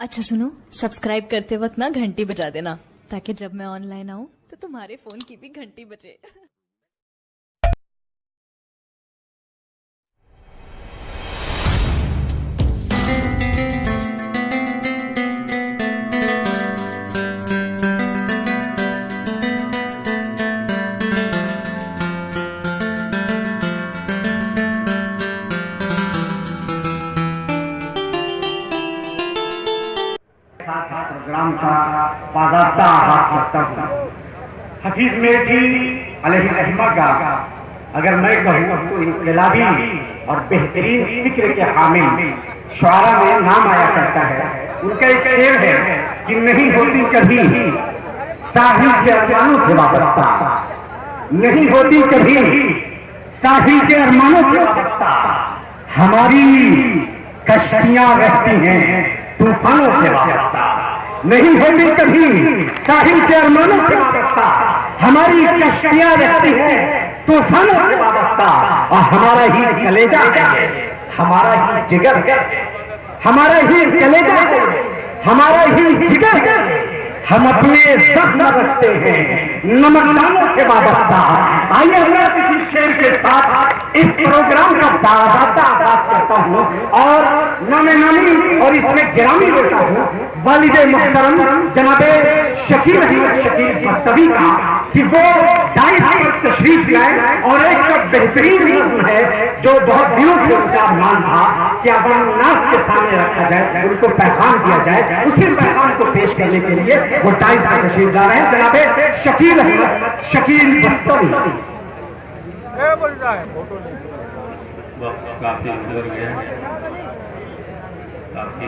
अच्छा सुनो, सब्सक्राइब करते वक्त ना घंटी बजा देना, ताकि जब मैं ऑनलाइन आऊं तो तुम्हारे फोन की भी घंटी बजे। प्रोग्राम का बाज़ाब्ता आगाज़ करता हूँ। हफीज मेठी अलैहिर्रहमा का अगर मैं कहूँ तो इनकलाबी और बेहतरीन फिक्र के हामिल शुआरा में नाम आया करता है। उनका एक शेर है कि नहीं होती कभी साहिल के अरमानों से वाबस्ता, नहीं होती कभी साहिल के अरमानों से वाबस्ता, हमारी कश्तियां रहती हैं तूफानों से वाबस्ता, नहीं होती कभी साहिल के अरमानों से वाबस्ता, हमारी कश्तियां रहती हैं तूफानों से वाबस्ता, और हमारा ही कलेजा है, हमारा ही जिगर, हमारा ही कलेजा है, हमारा ही जिगर है, हम अपने जख्म रखते हैं नमकदानों से वाबस्ता। आइए मैं किसी शेर के साथ इस प्रोग्राम का बाज़ाब्ता आगाज़ करता हूँ और नामे नामी और इसमें गिरामी लेता हूँ वालिदे मुहतरम जनाबे शकील अहमद शकील बस्तवी का कि वो डाइस पर तशरीफ लाए और एक बेहतरीन नज़्म है जो बहुत दिनों से उसका अरमान था कि अवाम नास के सामने रखा जाए, उनको पैगाम दिया जाए। उसी पैगाम को पेश करने के लिए वो डाइस पर तशरीफ ला रहे हैं जनाबे शकील अहमद शकील बस्तवी। काफी गुजर गया, काफी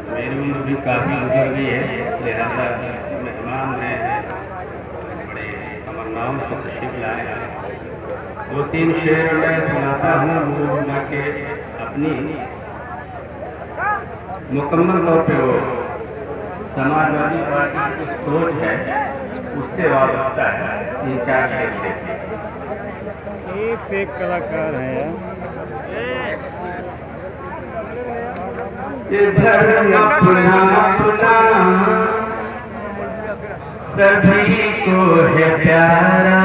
मेरी उम्र भी काफी गुजर गई है, लिहाजा मेहमान हैं बड़े तमन्नाओं से तशरीफ लाए हैं। दो तीन शेर मैं सुनाता हूँ मुझे के अपनी मुकम्मल तौर पे वो समाजवादी पार्टी की सोच है उससे वाबस्ता है। तीन चार शेर देते एक से एक कलाकार है इधर अपना अपना सभी को है प्यारा,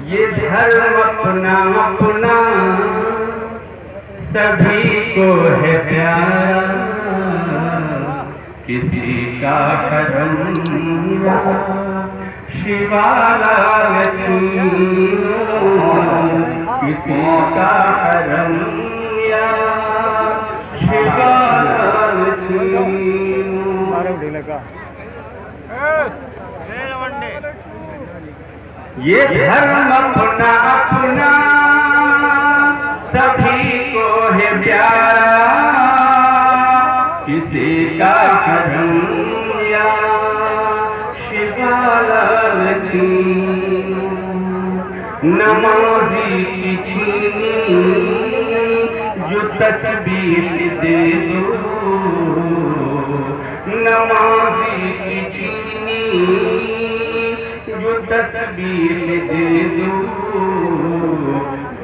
ये धर्म अपना अपना सभी को है प्यारा, किसी का हरम शिवाला छीनो, किसी का हरम या शिवाला छीनो। ये धर्म अपना अपना सभी को है प्यारा, किसी का हरम या शिवाला छीनो, नमाजी की छीनी जो तस्बीह दे दो, नमाजी की छीनी जो तस्बीह दे दो,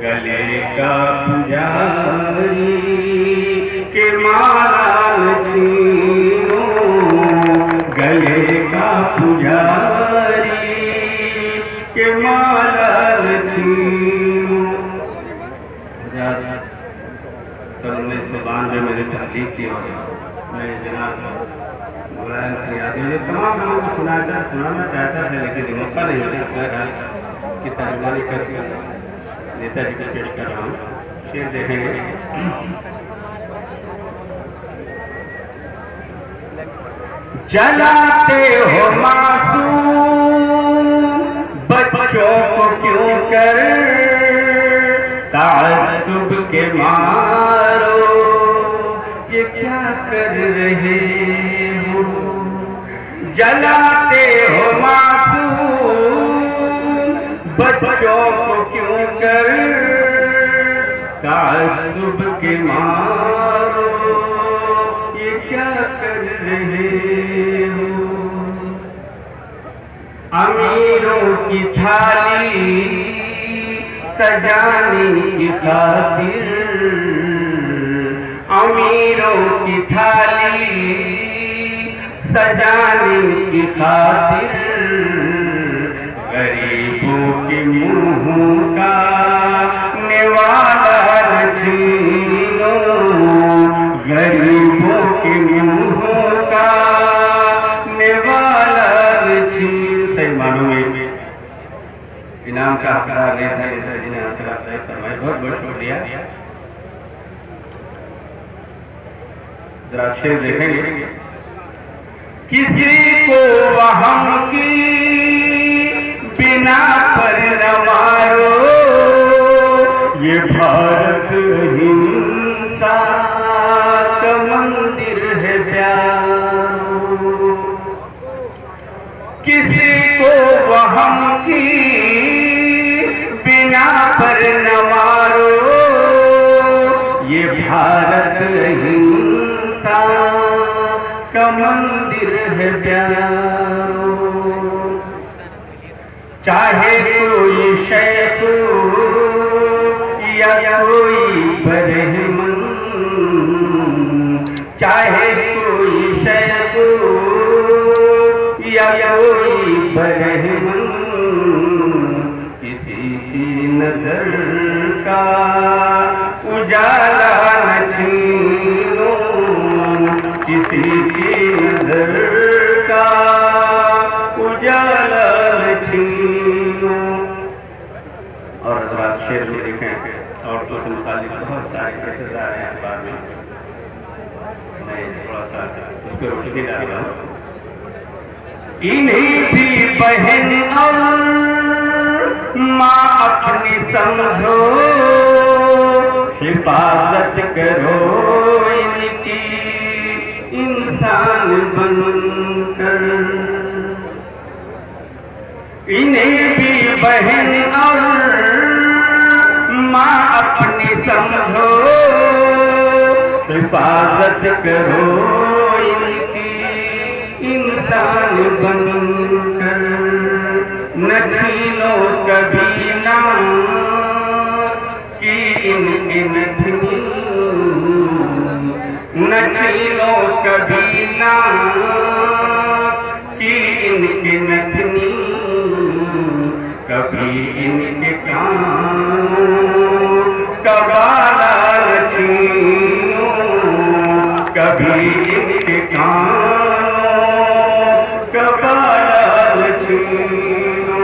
गले का पुजारी के माला छीनो, गले का पुजारी के माला छीनो। 1992 मैंने तहरीक की और मैं जनाब मुलायम सिंह यादव तमाम लोगों को सुनाना चाहता था, लेकिन मौका नहीं मिला की तर्जुमानी करके नेताजी को पेश कर रहा हूँ। शेर देखेंगे। जलाते हो मासूम बच्चों को क्यों कर तासुब के मारो, ये क्या कर रहे हो, जलाते हो मासूम बच्चों को क्यों कर तासुब के मारो, ये क्या कर रहे हो। अमीरों की थाली सजाने की खातिर अमीरों की थाली सजाने की खातिर गरीबों के मुंह का निवाला न छीनो गरीबों के मुंह का निवाला न छीनो। सही मानो में इनाम का हकदार नहीं था इसे जिन्हें हासिल फरमाए। बहुत बहुत शुक्रिया। जरा शेर देखेंगे। किसी को वहम की बिना पर न मारो ये भारत हिंसा का मंदिर है प्यारो। किसी को वहम की बिना पर न मारो ये भारत हिंसा का मंदिर है प्यारो। चाहे कोई शेख या कोई बरहमन चाहे कोई शेख या कोई बरहमन किसी की नजर का उजाला न छीनो किसी की नजर का उजाला न छीनो। और हज़रात शेर में देखें औरतों से मुतालिक बहुत सारे किस्सेदार हैं अखबार में। मैं थोड़ा सा उस पर रोशनी डाल रहा हूँ। इन्हीं भी बहन और माँ अपनी समझो हिफाजत करो इनकी इंसान बनकर। इन्हें भी बहन और माँ अपनी समझो हिफाजत करो इनकी इंसान बनकर। न छीनो कभी ना कि इनकी नथनी न छीनो कभी ना कि इनकी नथनी कभी इनके कानों का बाला न छीनो कभी इनके कानों का बाला न छीनो।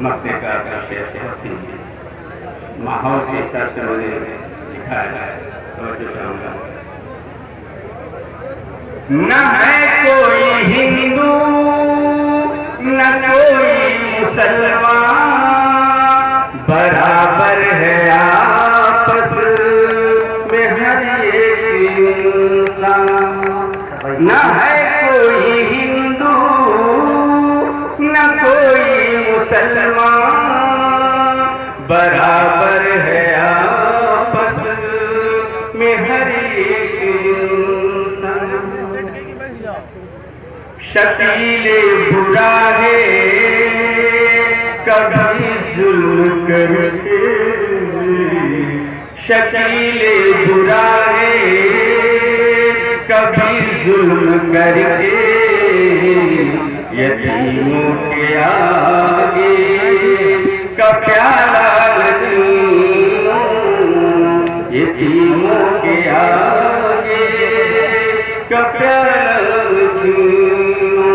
मक्ते का शेर बहुत ही माहौल के हिसाब से मैंने लिखा है तो जो चाहूँगा। न है कोई हिंदू न कोई मुसलमान बराबर है आपस में हर एक इंसान। न है कोई हिंदू न कोई मुसलमान बराबर है आपस में हर एक इंसान। शकीले बुरा है कभी जुल्म करके शकीले बुरा है कभी जुल्म करके यतीमों के आगे का प्याला न छीनो यतीमों के आगे का प्याला न छीनो।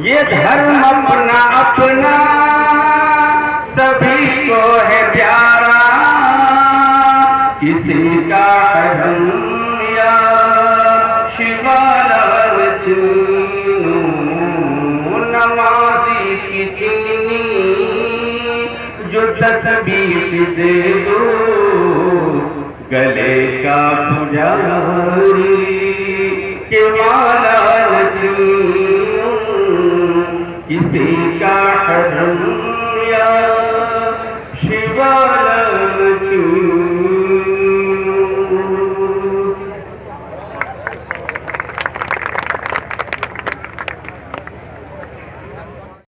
ये धर्म अपना अपना सभी को है प्यारा किसी का धर्म या शिवाला छीनो। नमाजी की चीनी जो 10 बीस दे दो गले का पुजारी के माला न छीनो किसी का धर्म या